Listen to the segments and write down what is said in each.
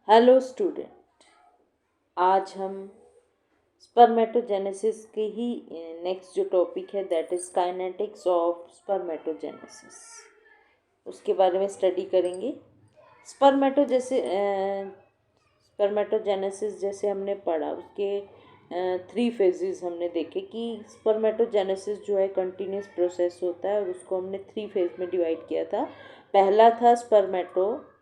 Hello student, आज हम spermatogenesis के ही नेक्स्ट जो टॉपिक है that is kinetics of spermatogenesis, उसके बारे में स्टडी करेंगे। स्पर्मेटोजेनेसिस जैसे हमने पढ़ा उसके 3 फेजेस हमने देखे कि स्पर्मेटोजेनेसिस जो है कंटिन्यूस प्रोसेस होता है और उसको हमने 3 फेज में डिवाइड किया था। पहला था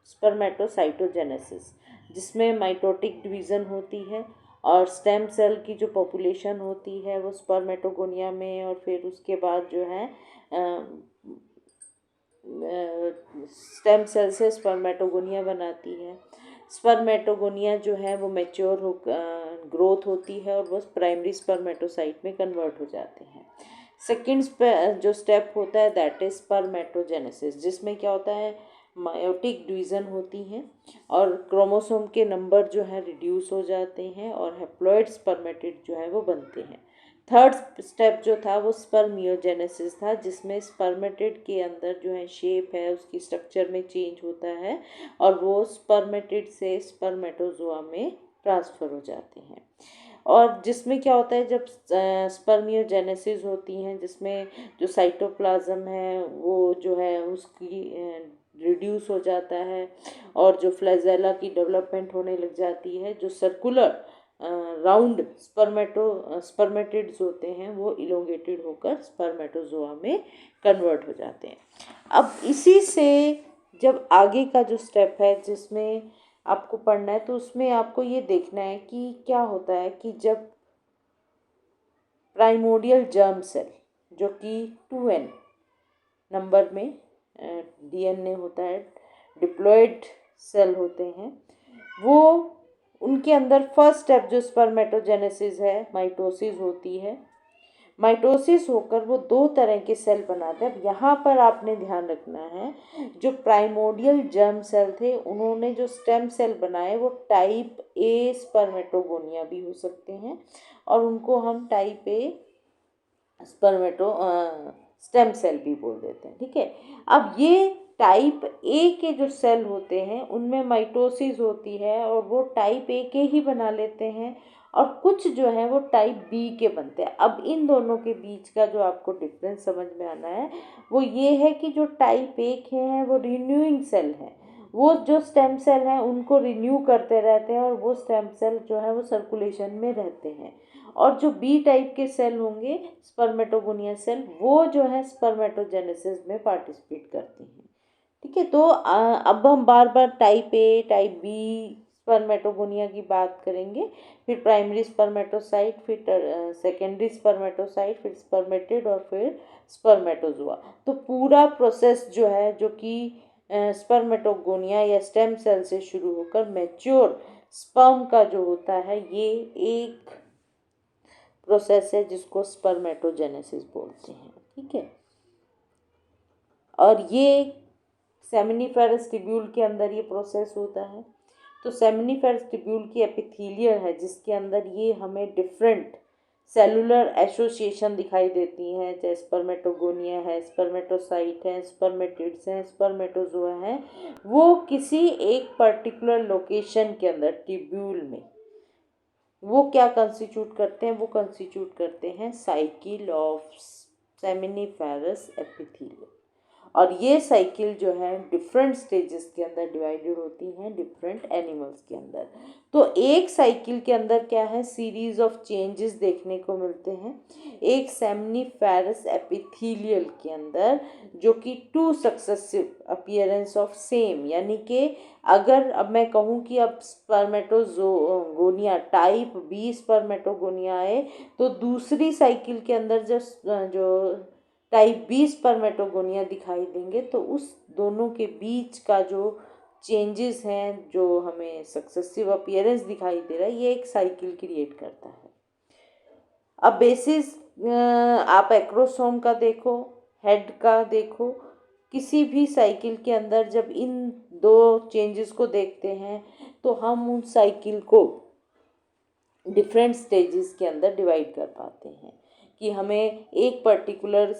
स्पर्मेटोसाइटोजेनेसिस, जिसमें माइटोटिक डिवीज़न होती है और स्टेम सेल की जो पॉपुलेशन होती है वो स्पर्मेटोगोनिया में, और फिर उसके बाद जो है स्टेम सेल से स्पर्मेटोगोनिया बनाती है। स्पर्मेटोगोनिया जो है वो मैच्योर हो ग्रोथ होती है और वो प्राइमरी स्पर्मेटोसाइट में कन्वर्ट हो जाते हैं। सेकेंड जो स्टेप होता है दैट इज स्पर्मेटोजेनेसिस, जिसमें क्या होता है, मायोटिक डिवीज़न होती हैं और क्रोमोसोम के नंबर जो है रिड्यूस हो जाते हैं और हैप्लॉइड स्पर्मेटिड जो है वो बनते हैं। थर्ड स्टेप जो था वो स्पर्मियोजेनेसिस था, जिसमें स्पर्मेटिड के अंदर जो है शेप है उसकी स्ट्रक्चर में चेंज होता है और वो स्पर्मेटिड से स्पर्मेटोजोआ में ट्रांसफ़र हो जाते हैं। और जिसमें क्या होता है, जब स्पर्मियोजेनेसिस होती हैं जिसमें जो साइटोप्लाज्म है वो जो है उसकी रिड्यूस हो जाता है और जो फ्लैजेला की डेवलपमेंट होने लग जाती है, जो सर्कुलर राउंड स्पर्मेटिड्स होते हैं वो इलोंगेटेड होकर स्पर्मेटोजोआ में कन्वर्ट हो जाते हैं। अब इसी से जब आगे का जो स्टेप है जिसमें आपको पढ़ना है, तो उसमें आपको ये देखना है कि क्या होता है कि जब प्राइमोडियल जर्म सेल जो कि 2n नंबर में डीएनए होता है, डिप्लॉयड सेल होते हैं, वो उनके अंदर फर्स्ट स्टेप जो स्पर्मेटोजेनेसिस है, माइटोसिस होती है। माइटोसिस होकर वो 2 तरह के सेल बनाते हैं। अब यहाँ पर आपने ध्यान रखना है, जो प्राइमोडियल जर्म सेल थे उन्होंने जो स्टेम सेल बनाए वो टाइप ए स्पर्मेटोगोनिया भी हो सकते हैं और उनको हम टाइप ए स्टेम सेल भी बोल देते हैं। ठीक है, अब ये टाइप ए के जो सेल होते हैं उनमें माइटोसिस होती है और वो टाइप ए के ही बना लेते हैं और कुछ जो है वो टाइप बी के बनते हैं। अब इन दोनों के बीच का जो आपको डिफरेंस समझ में आना है वो ये है कि जो टाइप ए के हैं वो रिन्यूइंग सेल हैं, वो जो स्टेम सेल हैं उनको रिन्यू करते रहते हैं और वो स्टेम सेल जो है वो सर्कुलेशन में रहते हैं। और जो बी टाइप के सेल होंगे स्पर्मेटोगोनिया सेल, वो जो है स्पर्मेटोजेनेसिस में पार्टिसिपेट करती हैं। ठीक है, तो अब हम बार बार type A type B spermatogonia की बात करेंगे, फिर प्राइमरी स्पर्मेटोसाइट, फिर सेकेंडरी स्पर्मेटोसाइट, फिर स्पर्मेटिड और फिर स्पर्मेटोजोआ। तो पूरा प्रोसेस जो है जो कि स्पर्मेटोगोनिया या स्टेम सेल से शुरू होकर मैच्योर स्पर्म का जो होता है, ये एक प्रोसेस है जिसको स्पर्मेटोजेनेसिस बोलते हैं। ठीक है, और ये सेमिनिफेरस ट्यूब्यूल के अंदर ये प्रोसेस होता है। तो सेमिनिफेरस ट्यूब्यूल की एपिथेलियल है जिसके अंदर ये हमें डिफरेंट सेलुलर एसोसिएशन दिखाई देती हैं, जैसे स्पर्मेटोगोनिया है, स्पर्मेटोसाइट है, स्पर्मेटिड्स हैं, स्पर्मेटोजोआ हैं। वो किसी एक पर्टिकुलर लोकेशन के अंदर ट्यूब्यूल में वो क्या कंस्टिट्यूट करते हैं, वो कंस्टिट्यूट करते हैं साइकिल ऑफ सेमिनिफेरस एपिथेलियम। और ये साइकिल जो है डिफरेंट स्टेजेस के अंदर डिवाइडेड होती हैं डिफरेंट एनिमल्स के अंदर। तो एक साइकिल के अंदर क्या है, सीरीज ऑफ चेंजेस देखने को मिलते हैं एक सेमिनिफेरस एपिथेलियल के अंदर, जो कि 2 सक्सेसिव अपीयरेंस ऑफ सेम, यानी कि अगर अब मैं कहूँ कि अब स्पर्मेटोगोनिया टाइप बी स्पर्मेटोगोनिया है, तो दूसरी साइकिल के अंदर जो टाइप बी स्पर्मेटोगोनिया दिखाई देंगे, तो उस दोनों के बीच का जो चेंजेस हैं, जो हमें सक्सेसिव अपीयरेंस दिखाई दे रहा है, ये एक साइकिल क्रिएट करता है। अब बेसिस आप एक्रोसोम का देखो, हेड का देखो, किसी भी साइकिल के अंदर जब इन 2 चेंजेस को देखते हैं तो हम उन साइकिल को डिफरेंट स्टेजेस के अंदर डिवाइड कर पाते हैं कि हमें एक पर्टिकुलर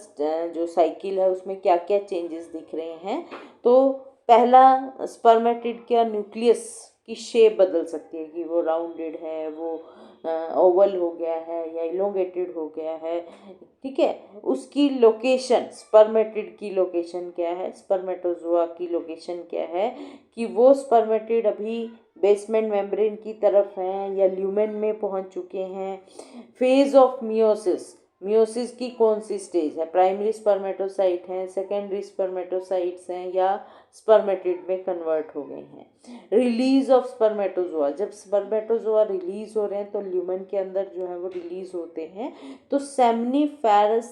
जो साइकिल है उसमें क्या क्या चेंजेस दिख रहे हैं। तो पहला स्पर्मेटिड का न्यूक्लियस की शेप बदल सकती है कि वो राउंडेड है, वो ओवल हो गया है या इलोंगेटेड हो गया है, ठीक है। उसकी लोकेशन, स्पर्मेटिड की लोकेशन क्या है, स्पर्मेटोजोआ की लोकेशन क्या है, कि वो स्पर्मेटिड अभी बेसमेंट मेम्ब्रेन की तरफ हैं या ल्यूमेन में पहुंच चुके हैं। फेज ऑफ मियोसिस, मियोसिस की कौन सी स्टेज है, प्राइमरी स्पर्मेटोसाइट हैं, सेकेंडरी स्पर्मेटोसाइट्स हैं, या स्पर्मेटिड में कन्वर्ट हो गए हैं। रिलीज ऑफ स्पर्मेटोजोआ, जब स्पर्मेटोजोआ रिलीज हो रहे हैं तो ल्यूमेन के अंदर जो है वो रिलीज होते हैं। तो सेमनीफेरस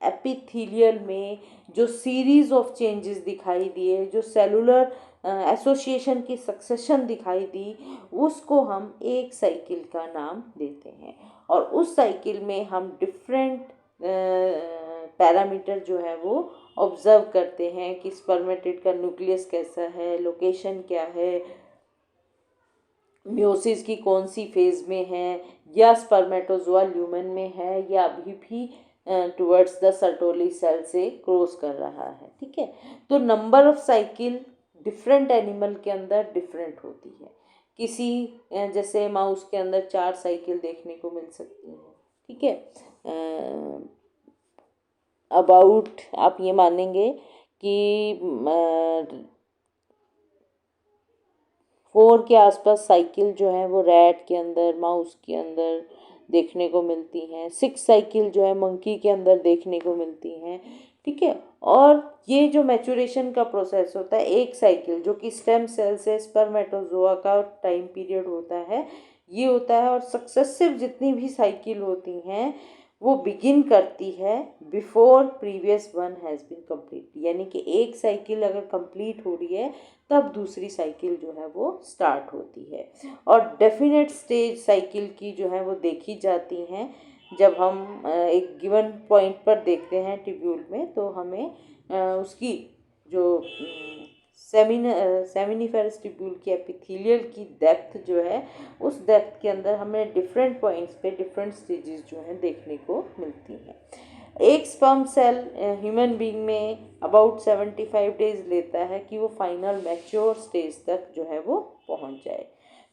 एपिथेलियल में जो सीरीज ऑफ चेंजेस दिखाई दिए, जो सेलुलर एसोसिएशन की सक्सेशन दिखाई दी, उसको हम एक साइकिल का नाम देते हैं। और उस साइकिल में हम डिफरेंट पैरामीटर जो है वो ऑब्जर्व करते हैं कि स्पर्मेटिड का न्यूक्लियस कैसा है, लोकेशन क्या है, मियोसिस की कौन सी फेज में है, या स्पर्मेटोजोआ ल्यूमेन में है, या अभी भी टुवर्ड्स द सर्टोली सेल से क्रॉस कर रहा है, ठीक है। तो number of cycle different animal के अंदर डिफरेंट होती है। किसी जैसे माउस के अंदर 4 साइकिल देखने को मिल सकती है, ठीक है। अबाउट आप ये मानेंगे कि 4 के आसपास साइकिल जो है वो रैट के अंदर, माउस के अंदर देखने को मिलती हैं। 6 साइकिल जो है मंकी के अंदर देखने को मिलती हैं, ठीक है। और ये जो मैचुरेशन का प्रोसेस होता है, एक साइकिल जो कि स्टेम सेल से स्पर्मेटोजोआ का टाइम पीरियड होता है, ये होता है। और सक्सेसिव जितनी भी साइकिल होती हैं वो बिगिन करती है before previous one has been complete, यानी कि एक साइकिल अगर कंप्लीट हो रही है तब दूसरी साइकिल जो है वो स्टार्ट होती है। और डेफिनेट स्टेज साइकिल की जो है वो देखी जाती हैं जब हम एक गिवन पॉइंट पर देखते हैं ट्यूब्यूल में, तो हमें उसकी जो सेमिनिफेरस ट्यूब्यूल की एपिथेलियल की डेप्थ जो है, उस डेप्थ के अंदर हमें डिफरेंट पॉइंट्स पे डिफरेंट स्टेजेस जो हैं देखने को मिलती हैं। एक स्पर्म सेल ह्यूमन बीइंग में अबाउट 75 डेज लेता है कि वो फाइनल मैच्योर स्टेज तक जो है वो पहुंच जाए।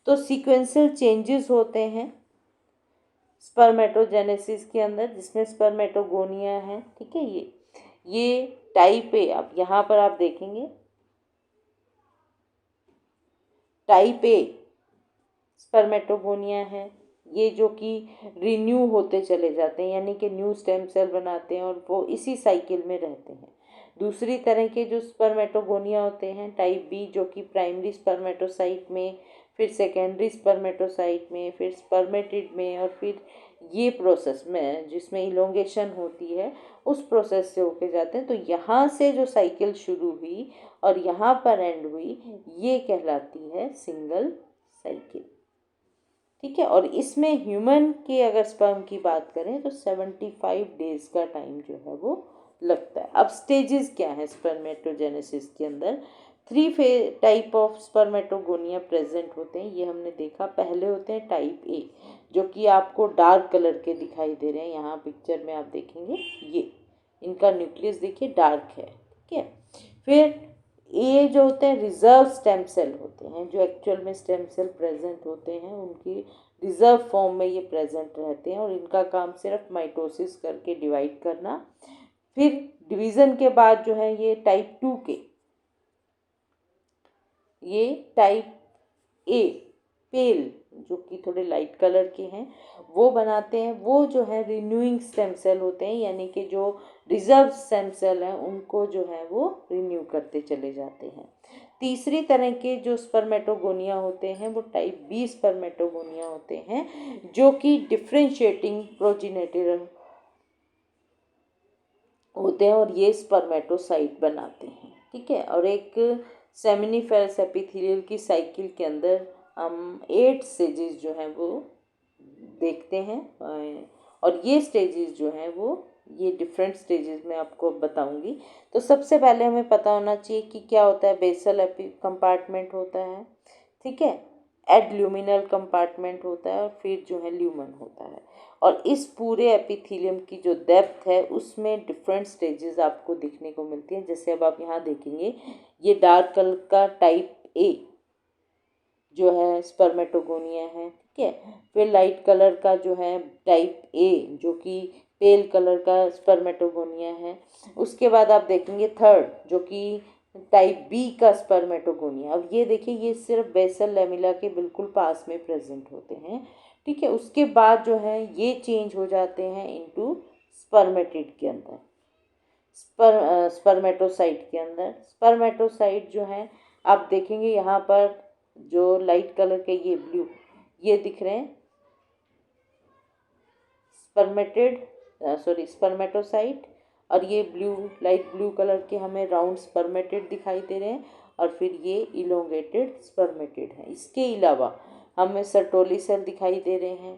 तो सीक्वेंशियल चेंजेस होते हैं स्पर्मेटोजेनेसिस के अंदर, जिसमें स्पर्मेटोगोनिया है, ठीक है। ये टाइप ए, अब यहाँ पर आप देखेंगे टाइप ए स्पर्मेटोगोनिया है, ये जो कि रिन्यू होते चले जाते हैं, यानी कि न्यू स्टेम सेल बनाते हैं और वो इसी साइकिल में रहते हैं। दूसरी तरह के जो स्पर्मेटोगोनिया होते हैं टाइप बी, जो कि प्राइमरी स्पर्मेटोसाइट में, फिर सेकेंडरी स्पर्मेटोसाइट में, फिर स्पर्मेटिड में, और फिर ये प्रोसेस में जिसमें इलोंगेशन होती है उस प्रोसेस से होके जाते हैं। तो यहाँ से जो साइकिल शुरू हुई और यहाँ पर एंड हुई, ये कहलाती है सिंगल साइकिल, ठीक है। और इसमें ह्यूमन के अगर स्पर्म की बात करें तो 75 डेज का टाइम जो है वो लगता है। अब स्टेजेस क्या है स्पर्मेटोजेनेसिस के अंदर, 3 टाइप ऑफ स्पर्मेटोगोनिया प्रेजेंट होते हैं, ये हमने देखा। पहले होते हैं टाइप ए, जो कि आपको डार्क कलर के दिखाई दे रहे हैं, यहाँ पिक्चर में आप देखेंगे, ये इनका न्यूक्लियस देखिए डार्क है, ठीक है। फिर ये जो होते हैं रिजर्व स्टेम सेल होते हैं, जो एक्चुअल में स्टेम सेल प्रेजेंट होते हैं उनकी रिजर्व फॉर्म में ये प्रेजेंट रहते हैं और इनका काम सिर्फ माइटोसिस करके डिवाइड करना। फिर डिवीज़न के बाद जो है ये टाइप 2 के, ये टाइप ए पेल, जो कि थोड़े लाइट कलर के हैं, वो बनाते हैं। वो जो है रिन्यूइंग स्टेम सेल होते हैं, यानी कि जो रिजर्व स्टेम सेल हैं उनको जो है वो रिन्यू करते चले जाते हैं। तीसरी तरह के जो स्पर्मेटोगोनिया होते हैं वो टाइप बी स्पर्मेटोगोनिया होते हैं, जो कि डिफ्रेंशिएटिंग प्रोजेनिटर होते हैं और ये स्पर्मेटोसाइट बनाते हैं, ठीक है। और एक सेमिनिफेरस एपिथेलियल की साइकिल के अंदर हम 8 स्टेजेस जो हैं वो देखते हैं, और ये स्टेजेस जो हैं वो ये डिफरेंट स्टेजेस में आपको बताऊंगी। तो सबसे पहले हमें पता होना चाहिए कि क्या होता है। बेसल कंपार्टमेंट होता है, ठीक है, एडल्यूमिनल कंपार्टमेंट होता है, और फिर जो है ल्यूमन होता है। और इस पूरे एपिथेलियम की जो डेप्थ है उसमें डिफरेंट स्टेजेस आपको दिखने को मिलती हैं। जैसे अब आप यहाँ देखेंगे, ये डार्क कलर का टाइप ए जो है स्पर्मेटोगोनिया है, ठीक है। फिर लाइट कलर का जो है टाइप ए जो कि पेल कलर का स्पर्मेटोगोनिया है। उसके बाद आप देखेंगे थर्ड जो कि टाइप बी का स्पर्मेटोगोनिया। अब ये देखिए ये सिर्फ बेसल लेमिला के बिल्कुल पास में प्रेजेंट होते हैं, ठीक है। उसके बाद जो है ये चेंज हो जाते हैं इनटू स्पर्मेटिड के अंदर, स्पर्मेटोसाइट के अंदर। स्पर्मेटोसाइट जो है आप देखेंगे यहाँ पर जो लाइट कलर के ये ब्लू ये दिख रहे हैं स्पर्मेटोसाइट, और ये ब्लू लाइट ब्लू कलर के हमें राउंड स्पर्मेटेड दिखाई दे रहे हैं, और फिर ये इलोंगेटेड स्पर्मेटेड है। इसके अलावा हमें सर्टोली सेल दिखाई दे रहे हैं,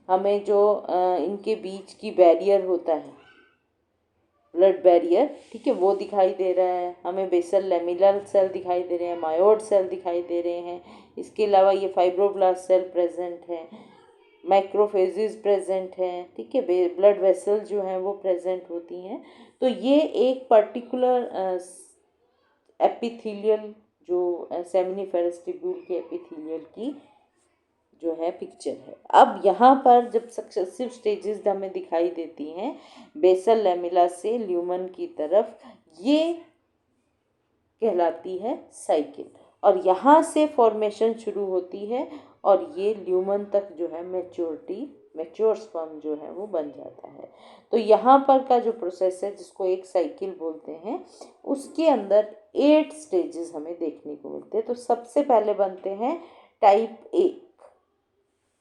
हमें जो इनके बीच की बैरियर होता है ब्लड बैरियर, ठीक है, वो दिखाई दे रहा है। हमें बेसल लेमिलर सेल दिखाई दे रहे हैं, मायोड सेल दिखाई दे रहे हैं। इसके अलावा ये फाइब्रोब्लास्ट सेल प्रेजेंट है, माइक्रोफेजेस प्रेजेंट हैं, ठीक है, ब्लड वेसल जो हैं वो प्रेजेंट होती हैं। तो ये एक पर्टिकुलर एपिथेलियल जो सेमिनिफेरस ट्यूब्यूल के एपिथेलियल की जो है पिक्चर है। अब यहाँ पर जब सक्सेसिव स्टेजेस हमें दिखाई देती हैं बेसल लेमिला से ल्यूमन की तरफ, ये कहलाती है साइकिल, और यहाँ से फॉर्मेशन शुरू होती है और ये ल्यूमन तक जो है मैच्योर स्पर्म जो है वो बन जाता है। तो यहाँ पर का जो प्रोसेस है जिसको एक साइकिल बोलते हैं, उसके अंदर 8 स्टेजेस हमें देखने को मिलते हैं। तो सबसे पहले बनते हैं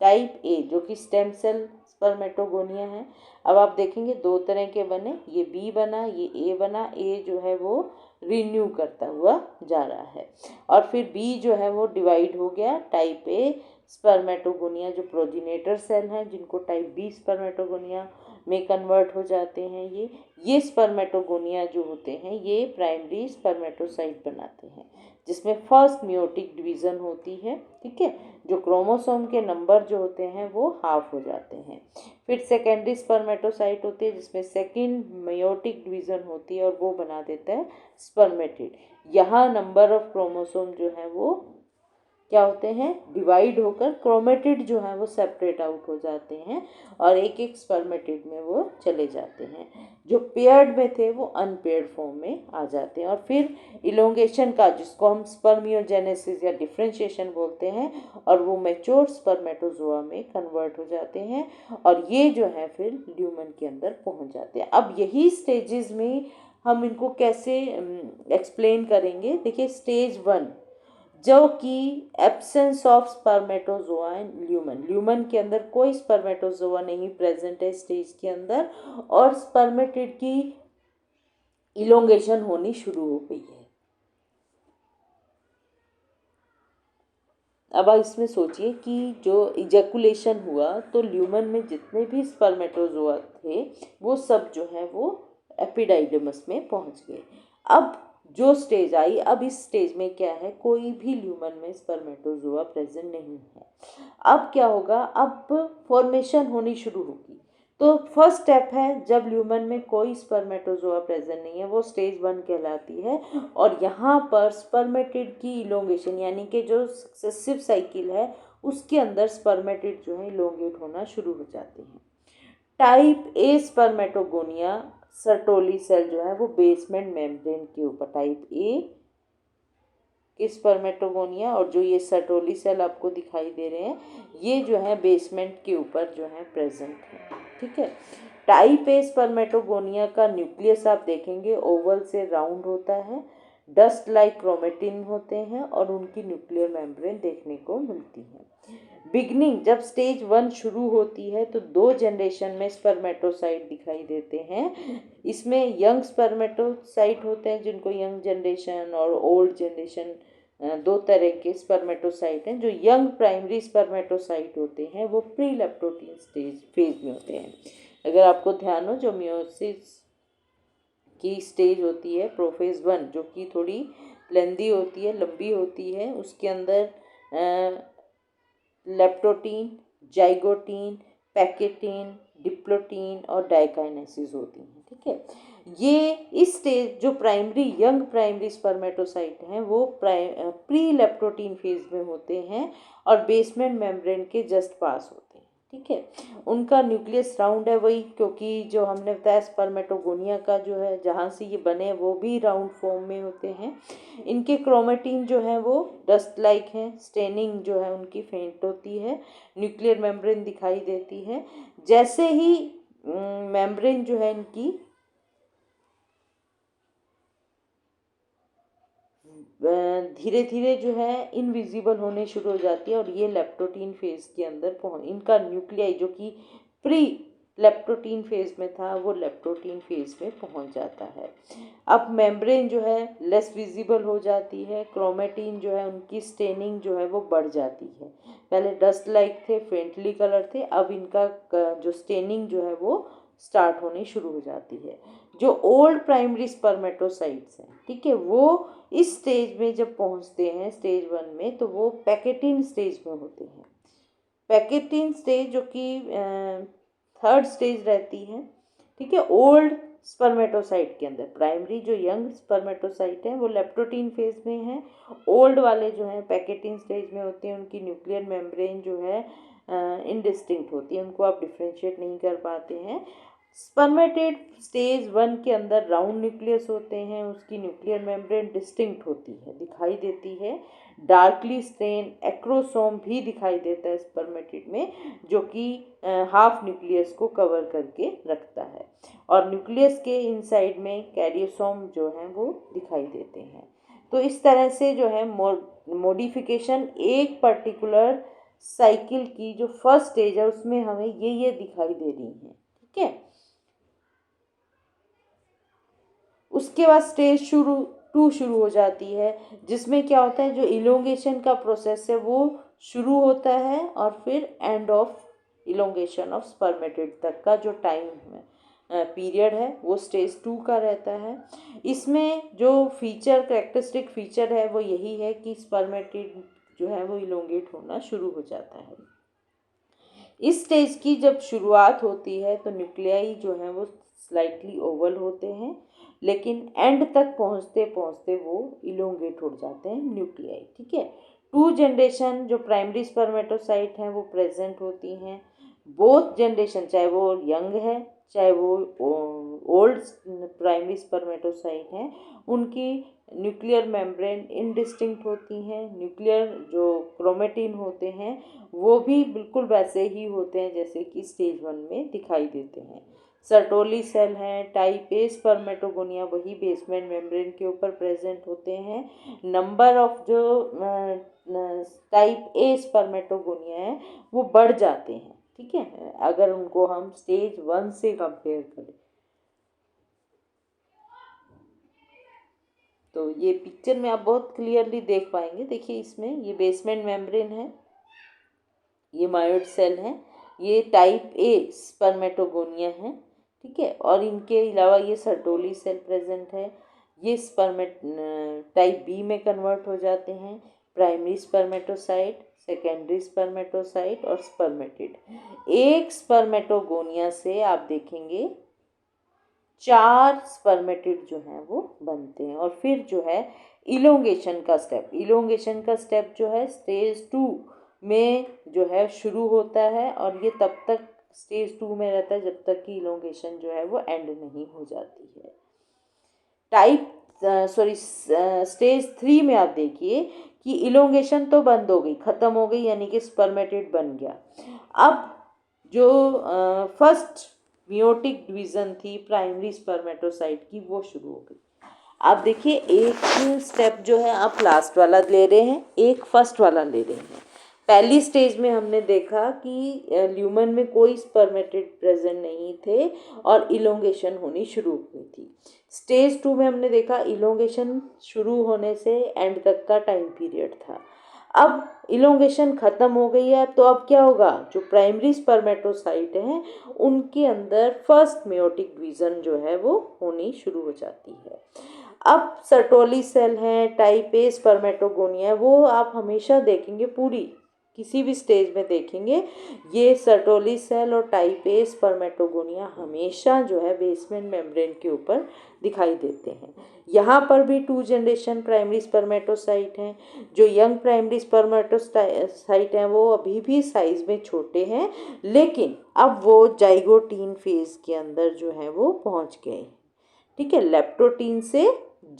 टाइप ए जो कि स्टेम सेल स्पर्मेटोगोनिया है। अब आप देखेंगे दो तरह के बने, ये बी बना, ये ए बना। ए जो है वो रिन्यू करता हुआ जा रहा है, और फिर बी जो है वो डिवाइड हो गया। टाइप ए स्पर्मेटोगोनिया जो प्रोजिनेटर सेल हैं जिनको टाइप बी स्पर्मेटोगोनिया में कन्वर्ट हो जाते हैं। ये स्पर्मेटोगोनिया जो होते हैं ये प्राइमरी स्पर्मेटोसाइट बनाते हैं, जिसमें फर्स्ट मियोटिक डिवीज़न होती है, ठीक है। जो क्रोमोसोम के नंबर जो होते हैं वो हाफ हो जाते हैं। फिर सेकेंडरी स्पर्मेटोसाइट होती है जिसमें सेकंड मियोटिक डिवीज़न होती है और वो बना देता है स्पर्मेटिड। यहाँ नंबर ऑफ क्रोमोसोम जो है वो क्या होते हैं डिवाइड होकर क्रोमेटिड जो है वो सेपरेट आउट हो जाते हैं और एक एक स्पर्मेटिड में वो चले जाते हैं। जो पेयर्ड में थे वो अनपेयर्ड फॉर्म में आ जाते हैं, और फिर इलोंगेशन का जिसको हम स्पर्मियोजेनेसिस या डिफ्रेंशिएशन बोलते हैं, और वो मैच्योर स्पर्मेटोजोआ में कन्वर्ट हो जाते हैं, और ये जो है फिर ल्यूमन के अंदर पहुंच जाते हैं। अब यही स्टेजेस में हम इनको कैसे एक्सप्लेन करेंगे। देखिए स्टेज 1 जो कि absence of spermatozoa in lumen के अंदर कोई स्पर्मेटोजोआ नहीं प्रेजेंट है स्टेज के अंदर, और स्पर्मेटिड की इलोंगेशन होनी शुरू हो गई है। अब आप इसमें सोचिए कि जो इजैकुलेशन हुआ तो ल्यूमन में जितने भी स्पर्मेटोजोआ थे वो सब जो है वो एपिडाइडमस में पहुंच गए। अब जो स्टेज आई, अब इस स्टेज में क्या है, कोई भी ल्यूमन में स्पर्मेटोजोआ प्रेजेंट नहीं है। अब क्या होगा, अब फॉर्मेशन होनी शुरू होगी। तो फर्स्ट स्टेप है जब ल्यूमन में कोई स्पर्मेटोजोआ प्रेजेंट नहीं है, वो स्टेज 1 कहलाती है, और यहाँ पर स्पर्मेटिड की इलोंगेशन यानी कि जो सक्सेसिव साइकिल है उसके अंदर स्पर्मेटिड जो है इलोंगेट होना शुरू हो जाते हैं। Type A spermatogonia Sertoli cell जो है वो बेसमेंट मेम्ब्रेन के ऊपर, टाइप ए के स्पर्मेटोगोनिया और जो ये सर्टोली सेल आपको दिखाई दे रहे हैं ये जो है बेसमेंट के ऊपर जो है प्रेजेंट है, ठीक है। टाइप ए स्पर्मेटोगोनिया का न्यूक्लियस आप देखेंगे ओवल से राउंड होता है, डस्ट लाइक क्रोमेटिन होते हैं और उनकी न्यूक्लियर मेम्ब्रेन देखने को मिलती है। बिगनिंग जब स्टेज 1 शुरू होती है तो 2 जनरेशन में स्पर्मेटोसाइट दिखाई देते हैं। इसमें यंग स्पर्मेटोसाइट होते हैं जिनको यंग जनरेशन और ओल्ड जनरेशन 2 तरह के स्पर्मेटोसाइट हैं। जो यंग प्राइमरी स्पर्मेटोसाइट होते हैं वो प्री लेप्टोटीन स्टेज फेज में होते हैं। अगर आपको ध्यान हो जो मियोसिस की स्टेज होती है प्रोफेज 1 जो कि थोड़ी लेंदी होती है, लंबी होती है, उसके अंदर लेप्टोटीन, जाइगोटीन, पैकेटीन, डिप्लोटीन और डाइकाइनेसिस होती हैं, ठीक है। ये इस स्टेज जो प्राइमरी यंग प्राइमरी स्पर्मेटोसाइट हैं वो प्री लेप्टोटीन फेज में होते हैं और बेसमेंट मेम्ब्रेन के जस्ट पास होते हैं, ठीक है। उनका न्यूक्लियस राउंड है वही, क्योंकि जो हमने बताया स्पर्मेटोगोनिया का जो है जहाँ से ये बने वो भी राउंड फॉर्म में होते हैं। इनके क्रोमेटिन जो है वो डस्ट लाइक हैं, स्टेनिंग जो है उनकी फेंट होती है, न्यूक्लियर मेम्ब्रेन दिखाई देती है। जैसे ही मेम्ब्रेन जो है इनकी धीरे धीरे जो है इनविजिबल होने शुरू हो जाती है और ये लेप्टोटीन फेज के अंदर पहुँच, इनका न्यूक्लियाई जो कि प्री लेप्टोटीन फेज में था वो लेप्टोटीन फेज में पहुंच जाता है। अब मेम्ब्रेन जो है लेस विजिबल हो जाती है, क्रोमेटिन जो है उनकी स्टेनिंग जो है वो बढ़ जाती है। पहले डस्ट लाइक थे, फेंटली कलर थे, अब इनका जो स्टेनिंग जो है वो स्टार्ट होनी शुरू हो जाती है। जो ओल्ड प्राइमरी स्पर्मेटोसाइट्स हैं, ठीक है, वो इस स्टेज में जब पहुंचते हैं स्टेज 1 में तो वो पैकेटिन स्टेज में होते हैं। पैकेटिन स्टेज जो कि थर्ड स्टेज रहती है, ठीक है, ओल्ड स्पर्मेटोसाइट के अंदर। प्राइमरी जो यंग स्पर्मेटोसाइट है वो लेप्टोटीन फेज में है, ओल्ड वाले जो हैं पैकेटिन स्टेज में होते हैं। उनकी न्यूक्लियर मेम्ब्रेन जो है इनडिस्टिंक्ट होती है, उनको आप डिफ्रेंशिएट नहीं कर पाते हैं। स्पर्मेटेड स्टेज 1 के अंदर राउंड न्यूक्लियस होते हैं, उसकी न्यूक्लियर मेम्ब्रेन डिस्टिंक्ट होती है, दिखाई देती है। डार्कली स्टेन एक्रोसोम भी दिखाई देता है स्पर्मेटिड में, जो कि हाफ न्यूक्लियस को कवर करके रखता है। और न्यूक्लियस के इनसाइड में कैरियोसोम जो हैं वो दिखाई देते हैं। तो इस तरह से जो है मॉडिफिकेशन एक पर्टिकुलर साइकिल की जो फर्स्ट स्टेज है उसमें हमें ये दिखाई दे रही हैं, ठीक है। उसके बाद स्टेज 2 शुरू हो जाती है, जिसमें क्या होता है, जो इलोंगेशन का प्रोसेस है वो शुरू होता है और फिर end of elongation of spermatid तक का जो टाइम पीरियड है वो स्टेज 2 का रहता है। इसमें जो कैरेक्टरिस्टिक फीचर है वो यही है कि स्पर्मेटिड जो है वो इलोंगेट होना शुरू हो जाता है। इस स्टेज की जब शुरुआत होती है तो न्यूक्लियाई जो हैं वो स्लाइटली ओवल होते हैं, लेकिन एंड तक पहुंचते पहुंचते वो इलोंगेट हो जाते हैं न्यूक्लियाई, ठीक है। 2 जनरेशन जो प्राइमरी स्पर्मेटोसाइट हैं वो प्रेजेंट होती हैं। बोथ जनरेशन, चाहे वो यंग है चाहे वो ओल्ड प्राइमरी स्पर्मेटोसाइट हैं, उनकी न्यूक्लियर मेम्ब्रेन इनडिस्टिंक्ट होती हैं। न्यूक्लियर जो क्रोमेटिन होते हैं वो भी बिल्कुल वैसे ही होते हैं जैसे कि स्टेज 1 में दिखाई देते हैं। सर्टोली सेल हैं, टाइप ए स्पर्मेटोगोनिया वही बेसमेंट मेम्ब्रेन के ऊपर प्रेजेंट होते हैं। नंबर ऑफ जो टाइप ए स्पर्मेटोगोनिया है वो बढ़ जाते हैं, ठीक है, अगर उनको हम स्टेज 1 से कंपेयर करें। तो ये पिक्चर में आप बहुत क्लियरली देख पाएंगे। देखिए इसमें ये बेसमेंट मेम्ब्रेन है, ये मायोइड सेल है, ये टाइप ए स्पर्मेटोगोनिया है, ठीक है, और इनके अलावा ये सर्टोली सेल प्रेजेंट है। ये टाइप बी में कन्वर्ट हो जाते हैं, प्राइमरी स्पर्मेटोसाइट, सेकेंडरी स्पर्मेटोसाइट और स्पर्मेटिड। एक स्पर्मेटोगोनिया से आप देखेंगे 4 स्पर्मेटिड जो हैं वो बनते हैं। और फिर जो है इलोंगेशन का स्टेप जो है स्टेज 2 में जो है शुरू होता है और ये तब तक स्टेज 2 में रहता है जब तक कि इलोंगेशन जो है वो एंड नहीं हो जाती है। स्टेज 3 में आप देखिए कि इलोंगेशन तो बंद हो गई, ख़त्म हो गई, यानी कि स्पर्मेटिड बन गया। अब जो फर्स्ट मियोटिक डिवीज़न थी प्राइमरी स्पर्मेटोसाइट की वो शुरू हो गई। आप देखिए एक स्टेप जो है आप लास्ट वाला ले रहे हैं, एक फर्स्ट वाला ले रहे हैं। पहली स्टेज में हमने देखा कि ल्यूमन में कोई स्पर्मेटिड प्रेजेंट नहीं थे और इलोंगेशन होनी शुरू हुई थी। स्टेज 2 में हमने देखा इलोंगेशन शुरू होने से एंड तक का टाइम पीरियड था। अब इलोंगेशन ख़त्म हो गई है, तो अब क्या होगा, जो प्राइमरी स्पर्मेटोसाइट हैं उनके अंदर फर्स्ट मेयोटिक डिवीज़न जो है वो होनी शुरू हो जाती है। अब सर्टोली सेल हैं, टाइप ए स्पर्मेटोगोनिया, वो आप हमेशा देखेंगे पूरी किसी भी स्टेज में देखेंगे ये सर्टोली सेल और टाइप ए स्पर्मेटोगोनिया हमेशा जो है बेसमेंट मेम्ब्रेन के ऊपर दिखाई देते हैं। यहाँ पर भी 2 जनरेशन प्राइमरी स्पर्मेटोसाइट हैं। जो यंग प्राइमरी स्पर्मेटोसाइट हैं वो अभी भी साइज में छोटे हैं, लेकिन अब वो जाइगोटीन फेज के अंदर जो है वो पहुँच गए। ठीक है, लेप्टोटीन से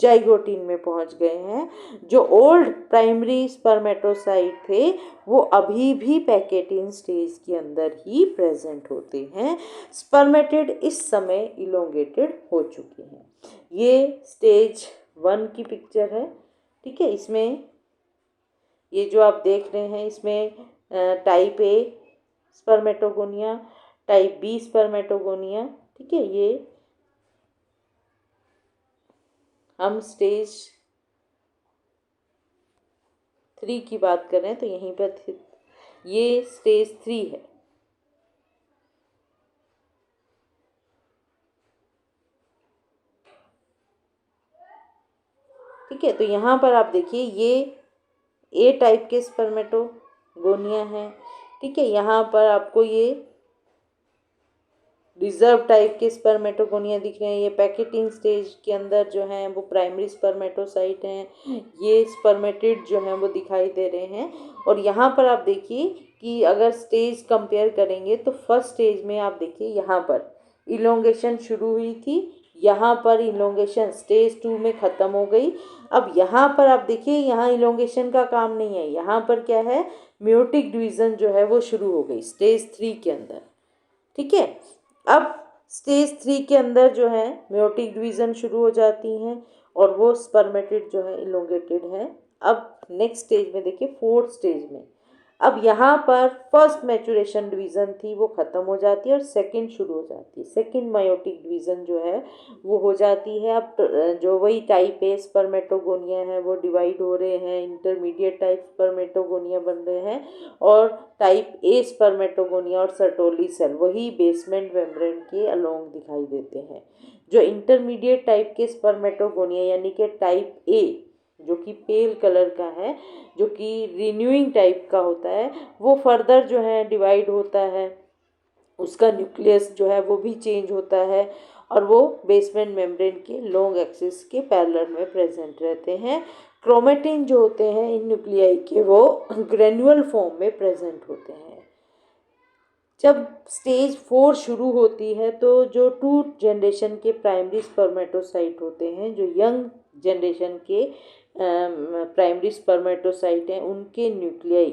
जाइगोटीन में पहुंच गए हैं। जो ओल्ड प्राइमरी स्पर्मेटोसाइट थे वो अभी भी पैकेटिन स्टेज के अंदर ही प्रेजेंट होते हैं। स्पर्मेटिड इस समय इलोंगेटेड हो चुके हैं। ये स्टेज 1 की पिक्चर है। ठीक है, इसमें ये जो आप देख रहे हैं इसमें type A spermatogonia, type B spermatogonia. ठीक है, ये हम स्टेज 3 की बात कर रहे हैं तो यहीं पर ये स्टेज 3 है। ठीक है, तो यहाँ पर आप देखिए ये ए टाइप के स्पर्मेटोगोनिया है। ठीक है, यहाँ पर आपको ये रिजर्व टाइप के स्पर्मेटोगोनिया दिख रहे हैं। ये पैकेटिन स्टेज के अंदर जो हैं वो प्राइमरी स्पर्मेटोसाइट हैं। ये स्पर्मेटिड जो हैं वो दिखाई दे रहे हैं। और यहाँ पर आप देखिए कि अगर स्टेज कंपेयर करेंगे तो फर्स्ट स्टेज में आप देखिए यहाँ पर इलोंगेशन शुरू हुई थी, यहाँ पर इलोंगेशन स्टेज 2 में ख़त्म हो गई। अब यहाँ पर आप देखिए यहाँ इलोंगेशन का काम नहीं है, यहाँ पर क्या है, म्योटिक डिवीज़न जो है वो शुरू हो गई स्टेज 3 के अंदर। ठीक है, अब स्टेज 3 के अंदर जो है म्योटिक डिवीज़न शुरू हो जाती हैं और वो स्पर्मेटिड जो है इलोंगेटेड है। अब नेक्स्ट स्टेज में देखिए 4th स्टेज में अब यहाँ पर फर्स्ट मैचुरेशन डिवीज़न थी वो ख़त्म हो जाती है और सेकंड शुरू हो जाती है। सेकंड मायोटिक डिवीज़न जो है वो हो जाती है। अब जो वही टाइप ए स्पर्मेटोगोनिया है वो डिवाइड हो रहे हैं, इंटरमीडिएट टाइप स्पर्मेटोगोनिया बन रहे हैं और टाइप ए स्पर्मेटोगोनिया और सर्टोली सेल वही बेसमेंट मेम्ब्रेन के अलोंग दिखाई देते हैं। जो इंटरमीडिएट टाइप के स्पर्मेटोगोनिया यानी कि टाइप ए जो कि पेल कलर का है, जो कि रिन्यूइंग टाइप का होता है, वो फर्दर जो है डिवाइड होता है, उसका न्यूक्लियस जो है वो भी चेंज होता है और वो बेसमेंट मेम्ब्रेन के लॉन्ग एक्सिस के पैरेलल में प्रेजेंट रहते हैं। क्रोमेटिन जो होते हैं इन न्यूक्लियाई के वो ग्रेन्युअल फॉर्म में प्रेजेंट होते हैं। जब स्टेज 4 शुरू होती है तो जो 2 जनरेशन के प्राइमरी स्पर्मेटोसाइट होते हैं, जो यंग जनरेशन के प्राइमरी स्पर्मेटोसाइट हैं, उनके न्यूक्लियाई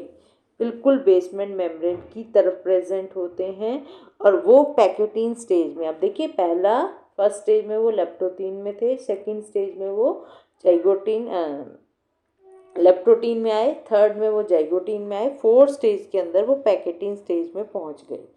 बिल्कुल बेसमेंट मेम्ब्रेन की तरफ प्रेजेंट होते हैं और वो पैकेटिन स्टेज में, अब देखिए पहला फर्स्ट स्टेज में वो लेप्टोटीन में थे, सेकंड स्टेज में वो जाइगोटीन लेप्टोटीन में आए, थर्ड में वो जाइगोटीन में आए, फोर्थ स्टेज के अंदर वो पैकेटिन स्टेज में पहुंच गए।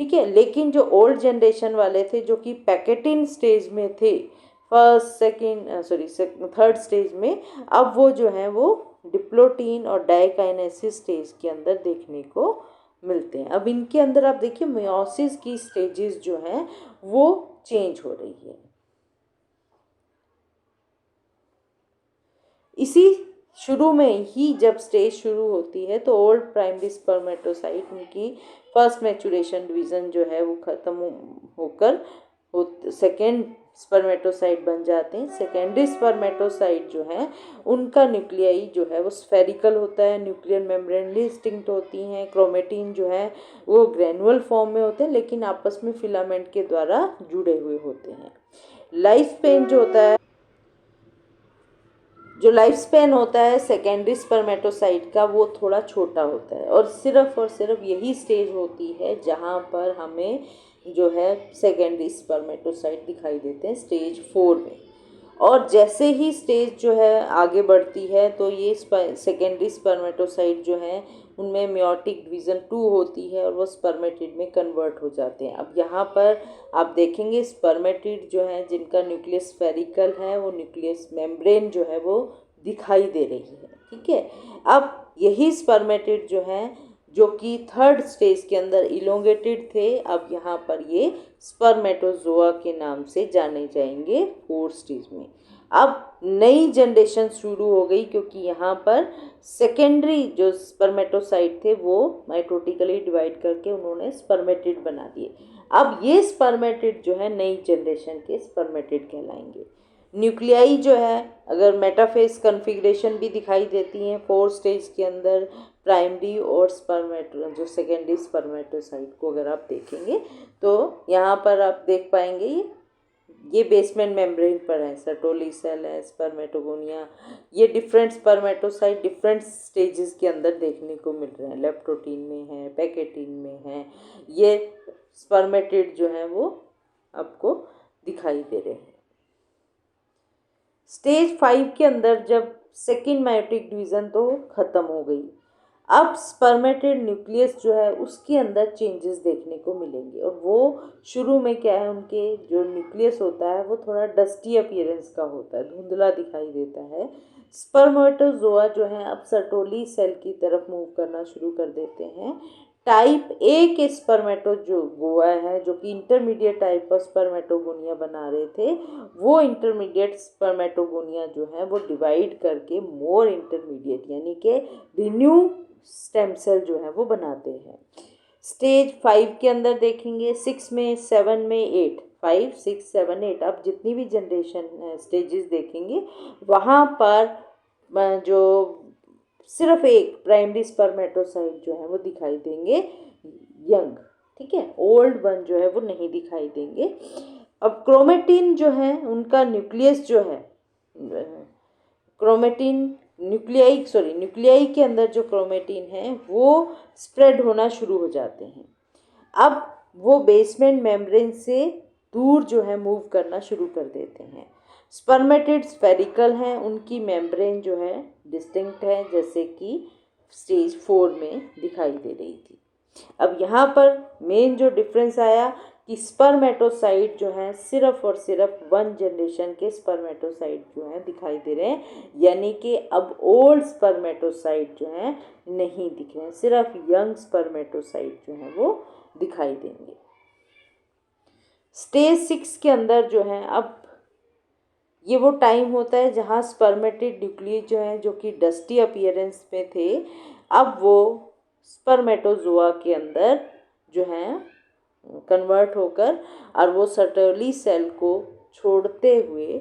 ठीक है, लेकिन जो ओल्ड जनरेशन वाले थे जो कि पैकेटिन स्टेज में थे थर्ड स्टेज में, अब वो जो है वो डिप्लोटीन और डाइकाइनेसिस स्टेज के अंदर देखने को मिलते हैं। अब इनके अंदर आप देखिए मियोसिस की स्टेजेस जो हैं वो चेंज हो रही है। इसी शुरू में ही जब स्टेज शुरू होती है तो ओल्ड प्राइमरी स्पर्मेटोसाइट उनकी फर्स्ट मैचुरेशन डिवीज़न जो है वो ख़त्म होकर सेकेंड स्पर्मेटोसाइट बन जाते हैं। सेकेंडरी स्पर्मेटोसाइट जो है उनका न्यूक्लियाई जो है वो स्फेरिकल होता है, न्यूक्लियर मेम्ब्रेन डिस्टिंक्ट होती हैं, क्रोमेटिन जो है वो ग्रेनुअल फॉर्म में होते हैं लेकिन आपस में फिलामेंट के द्वारा जुड़े हुए होते हैं। लाइफ स्पेन जो होता है, जो लाइफ स्पेन होता है सेकेंडरी स्पर्मेटोसाइट का वो थोड़ा छोटा होता है और सिर्फ यही स्टेज होती है जहाँ पर हमें जो है सेकेंडरी स्पर्मेटोसाइट दिखाई देते हैं स्टेज 4 में। और जैसे ही स्टेज जो है आगे बढ़ती है तो ये सेकेंडरी स्पर्मेटोसाइट जो है उनमें मियोटिक डिवीज़न 2 होती है और वो स्पर्मेटिड में कन्वर्ट हो जाते हैं। अब यहाँ पर आप देखेंगे स्पर्मेटिड जो है जिनका न्यूक्लियस स्फेरिकल है वो न्यूक्लियस मेम्ब्रेन जो है वो दिखाई दे रही है। ठीक है, अब यही स्पर्मेटिड जो है जो कि थर्ड स्टेज के अंदर इलोंगेटेड थे, अब यहाँ पर ये स्पर्मेटोजोआ के नाम से जाने जाएंगे फोर्थ स्टेज में। अब नई जनरेशन शुरू हो गई, क्योंकि यहाँ पर सेकेंडरी जो स्पर्मेटोसाइट थे वो माइटोटिकली डिवाइड करके उन्होंने स्पर्मेटिड बना दिए। अब ये स्पर्मेटिड जो है नई जनरेशन के स्पर्मेटिड कहलाएंगे। न्यूक्लियाई जो है, अगर मेटाफेज कन्फिग्रेशन भी दिखाई देती हैं 4 स्टेज के अंदर, प्राइमरी और स्पर्मेटो जो सेकेंडरी स्पर्मेटोसाइट को अगर आप देखेंगे तो यहाँ पर आप देख पाएंगे ये बेसमेंट मेम्ब्रेन पर है, सर्टोली सेल है, स्पर्मेटोगोनिया, ये डिफरेंट स्पर्मेटोसाइट डिफरेंट स्टेजेस के अंदर देखने को मिल रहे हैं। लेप्टोटीन में है, पैकेटीन में है, ये स्पर्मेटिड जो है वो आपको दिखाई दे रहे हैं। स्टेज 5 के अंदर जब सेकेंड मायोटिक डिवीज़न तो ख़त्म हो गई, अब स्पर्मेटेड न्यूक्लियस जो है उसके अंदर चेंजेस देखने को मिलेंगे। और वो शुरू में क्या है, उनके जो न्यूक्लियस होता है वो थोड़ा डस्टी अपीयरेंस का होता है, धुंधला दिखाई देता है। स्पर्मेटोजोआ जो है अब सर्टोली सेल की तरफ मूव करना शुरू कर देते हैं। टाइप ए के स्पर्मेटोजोआ है जो कि इंटरमीडिएट टाइप ऑफ स्पर्मेटोगोनिया बना रहे थे, वो इंटरमीडिएट स्पर्मेटोगोनिया जो है वो डिवाइड करके मोर इंटरमीडिएट यानी कि रिन्यू स्टेम सेल जो है वो बनाते हैं। स्टेज 5 के अंदर देखेंगे 6 में, 7 में, 8, 5, 6, 7, 8, अब जितनी भी जनरेशन स्टेजेस देखेंगे वहाँ पर जो सिर्फ एक प्राइमरी स्पर्मेटोसाइट जो है वो दिखाई देंगे यंग, ठीक है, ओल्ड वन जो है वो नहीं दिखाई देंगे। अब क्रोमेटिन जो है उनका न्यूक्लियस जो है, क्रोमेटिन न्यूक्लियाई के अंदर जो क्रोमेटिन है वो स्प्रेड होना शुरू हो जाते हैं। अब वो बेसमेंट मेम्ब्रेन से दूर जो है मूव करना शुरू कर देते हैं। स्पर्मेटिड स्फेरिकल हैं, उनकी मेम्ब्रेन जो है डिस्टिंक्ट है, जैसे कि स्टेज 4 में दिखाई दे रही थी। अब यहाँ पर मेन जो डिफरेंस आया कि स्पर्मेटोसाइट जो हैं सिर्फ और सिर्फ 1 जनरेशन के स्पर्मेटोसाइट जो हैं दिखाई दे रहे हैं, यानी कि अब ओल्ड स्पर्मेटोसाइट जो हैं नहीं दिख रहे हैं, सिर्फ यंग स्पर्मेटोसाइट जो हैं वो दिखाई देंगे। स्टेज 6 के अंदर जो है अब ये वो टाइम होता है जहाँ स्पर्मेटिड न्यूक्लियस जो हैं जो कि डस्टी अपीयरेंस में थे, अब वो स्पर्मेटोजोआ के अंदर जो हैं कन्वर्ट होकर और वो सर्टोली सेल को छोड़ते हुए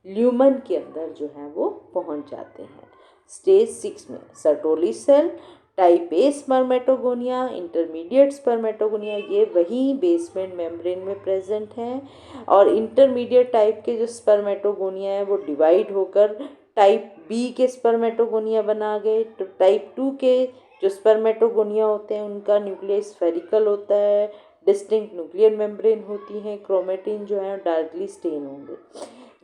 ल्यूमन के अंदर जो है वो पहुंच जाते हैं। स्टेज 6 में Sertoli cell, type A spermatogonia, intermediate spermatogonia, ये वही बेसमेंट मेम्ब्रेन में प्रेजेंट हैं। और इंटरमीडिएट टाइप के जो स्पर्मेटोगोनिया है वो डिवाइड होकर टाइप बी के स्पर्मेटोगोनिया बना गए। तो टाइप 2 के जो स्पर्मेटोगोनिया होते हैं उनका न्यूक्लियस स्फेरिकल होता है, डिस्टिंक्ट न्यूक्लियर मेम्ब्रेन होती हैं, क्रोमेटिन जो है डार्कली स्टेन होंगे।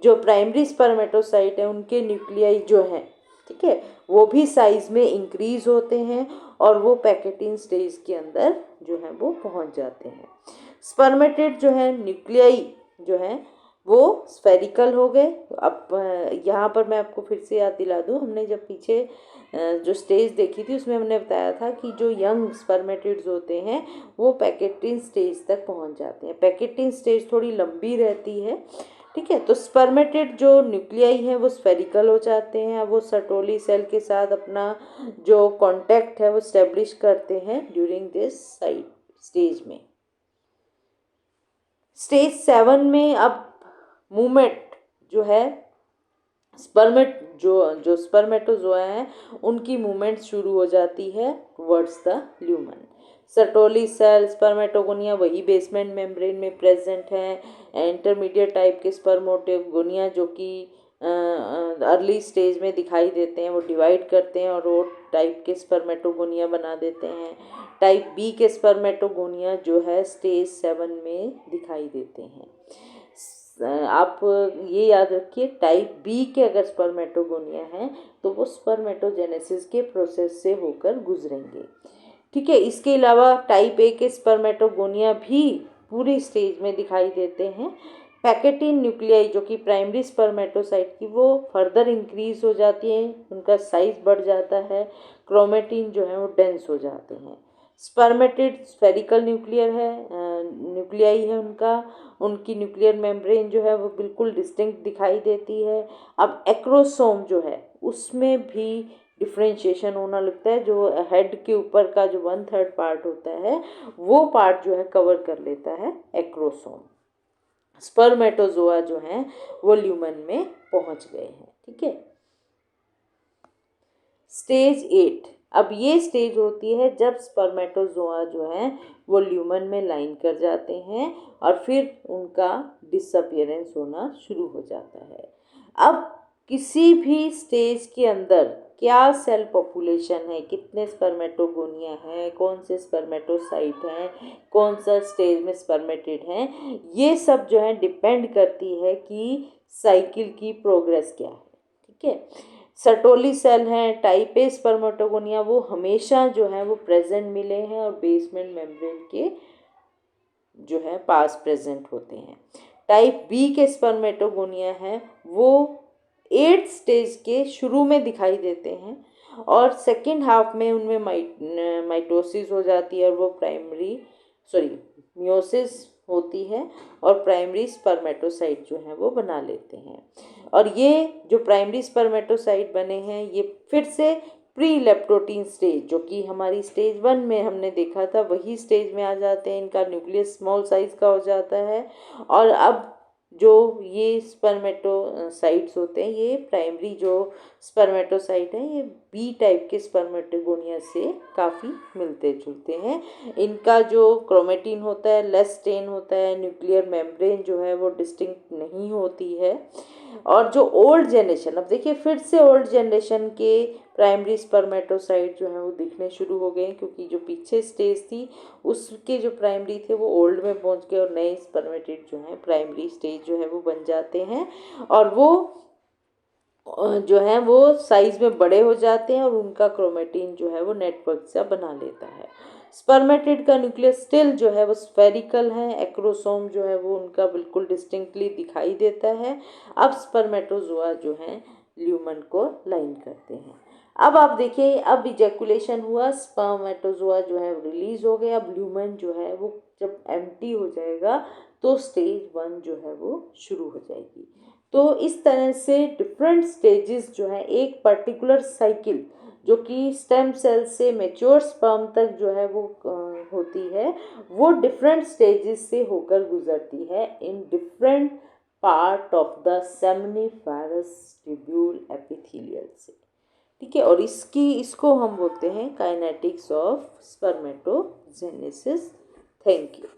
जो प्राइमरी स्पर्मेटोसाइट है उनके न्यूक्लियाई जो हैं, ठीक है, वो भी साइज में इंक्रीज होते हैं और वो पैकेटिन स्टेज के अंदर जो है वो पहुंच जाते हैं। स्पर्मेटिड जो है न्यूक्लियाई जो है वो स्फेरिकल हो गए। अब यहाँ पर मैं आपको फिर से याद दिला दूँ, हमने जब पीछे जो स्टेज देखी थी उसमें हमने बताया था कि जो यंग स्पर्मेटिड्स होते हैं वो पैकेटिन स्टेज तक पहुँच जाते हैं। पैकेटिन स्टेज थोड़ी लंबी रहती है, ठीक है। तो स्पर्मेटिड जो न्यूक्लियाई हैं वो स्फेरिकल हो जाते हैं। अब वो सर्टोली सेल के साथ अपना जो कांटेक्ट है वो स्टेब्लिश करते हैं ड्यूरिंग दिस स्टेज में। स्टेज 7 में अब मूवमेंट जो है जो स्पर्मेटोजोआ हैं उनकी मूवमेंट शुरू हो जाती है towards the lumen. Sertoli cell, spermatogonia वही बेसमेंट मेम्ब्रेन में प्रेजेंट हैं। इंटरमीडिएट टाइप के स्पर्मेटोगोनिया जो कि अर्ली स्टेज में दिखाई देते हैं वो डिवाइड करते हैं और वो टाइप के स्पर्मेटोगोनिया बना देते हैं। टाइप बी के स्पर्मेटोगोनिया जो है स्टेज 7 में दिखाई देते हैं। आप ये याद रखिए, टाइप बी के अगर स्पर्मेटोगोनिया हैं तो वो स्पर्मेटोजेनेसिस के प्रोसेस से होकर गुजरेंगे, ठीक है। इसके अलावा टाइप ए के स्पर्मेटोगोनिया भी पूरी स्टेज में दिखाई देते हैं। पैकेटिन न्यूक्लियाई जो कि प्राइमरी स्पर्मेटोसाइट की वो फर्दर इंक्रीज हो जाती है, उनका साइज बढ़ जाता है, क्रोमेटिन जो है वो डेंस हो जाते हैं। स्पर्मेटिड स्फेरिकल न्यूक्लियाई है उनकी न्यूक्लियर मेम्ब्रेन जो है वो बिल्कुल डिस्टिंक्ट दिखाई देती है। अब एक्रोसोम जो है उसमें भी डिफ्रेंशिएशन होना लगता है, जो हेड के ऊपर का जो 1/3 पार्ट होता है वो पार्ट जो है कवर कर लेता है एक्रोसोम। स्पर्मेटोजोआ जो हैं वो ल्यूमन में पहुंच गए हैं। ठीक है, स्टेज 8, अब ये स्टेज होती है जब स्पर्मेटोजोआ जो हैं वो ल्यूमन में लाइन कर जाते हैं और फिर उनका डिसअपियरेंस होना शुरू हो जाता है। अब किसी भी स्टेज के अंदर क्या सेल पॉपुलेशन है, कितने स्पर्मेटोगोनिया हैं, कौन से स्पर्मेटोसाइट हैं, कौन सा स्टेज में स्पर्मेटिड हैं, ये सब जो है डिपेंड करती है कि साइकिल की प्रोग्रेस क्या है। ठीक है, सर्टोली सेल हैं, टाइप ए स्पर्मेटोगोनिया, वो हमेशा जो है वो प्रेजेंट मिले हैं और बेसमेंट मेम्ब्रेन के जो है पास प्रेजेंट होते हैं। टाइप बी के स्पर्मेटोगोनिया हैं वो 8th स्टेज के शुरू में दिखाई देते हैं और सेकेंड हाफ में उनमें माइटोसिस हो जाती है और वो मियोसिस होती है और प्राइमरी स्पर्मेटोसाइट जो है वो बना लेते हैं। और ये जो प्राइमरी स्पर्मेटोसाइट बने हैं ये फिर से प्री लेप्टोटीन स्टेज, जो कि हमारी स्टेज 1 में हमने देखा था, वही स्टेज में आ जाते हैं। इनका न्यूक्लियस स्मॉल साइज का हो जाता है और अब जो ये स्पर्मेटोसाइट्स होते हैं, ये प्राइमरी जो स्पर्मेटोसाइट हैं ये बी टाइप के स्पर्मेटोगोनिया से काफ़ी मिलते जुलते हैं। इनका जो क्रोमेटिन होता है लेस स्टेन होता है, न्यूक्लियर मेम्ब्रेन जो है वो डिस्टिंक्ट नहीं होती है। और जो ओल्ड जनरेशन, अब देखिए फिर से ओल्ड जनरेशन के प्राइमरी स्पर्मेटोसाइट जो है वो दिखने शुरू हो गए, क्योंकि जो पीछे स्टेज थी उसके जो प्राइमरी थे वो ओल्ड में पहुंच गए और नए स्पर्मेटिड जो हैं प्राइमरी स्टेज जो है वो बन जाते हैं और वो जो है वो साइज में बड़े हो जाते हैं और उनका क्रोमेटिन जो है वो नेटवर्क सा बना लेता है। स्पर्मेटिड का न्यूक्लियस स्टिल जो है वो स्फेरिकल है, एक्रोसोम जो है वो उनका बिल्कुल डिस्टिंक्टली दिखाई देता है। अब स्पर्मेटोजोआ जो है ल्यूमन को लाइन करते हैं। अब आप देखिए, अब इजैकुलेशन हुआ, स्पर्मेटोजोआ जो है रिलीज हो गया। अब ल्यूमन जो है वो जब एम्प्टी हो जाएगा तो स्टेज 1 जो है वो शुरू हो जाएगी। तो इस तरह से डिफरेंट स्टेजेस जो है एक पर्टिकुलर साइकिल जो कि स्टेम सेल से मैच्योर स्पर्म तक जो है वो होती है, वो डिफरेंट स्टेजेस से होकर गुजरती है in different part of the seminiferous tubule epithelial से। ठीक है, और इसको हम बोलते हैं kinetics of spermatogenesis. Thank you.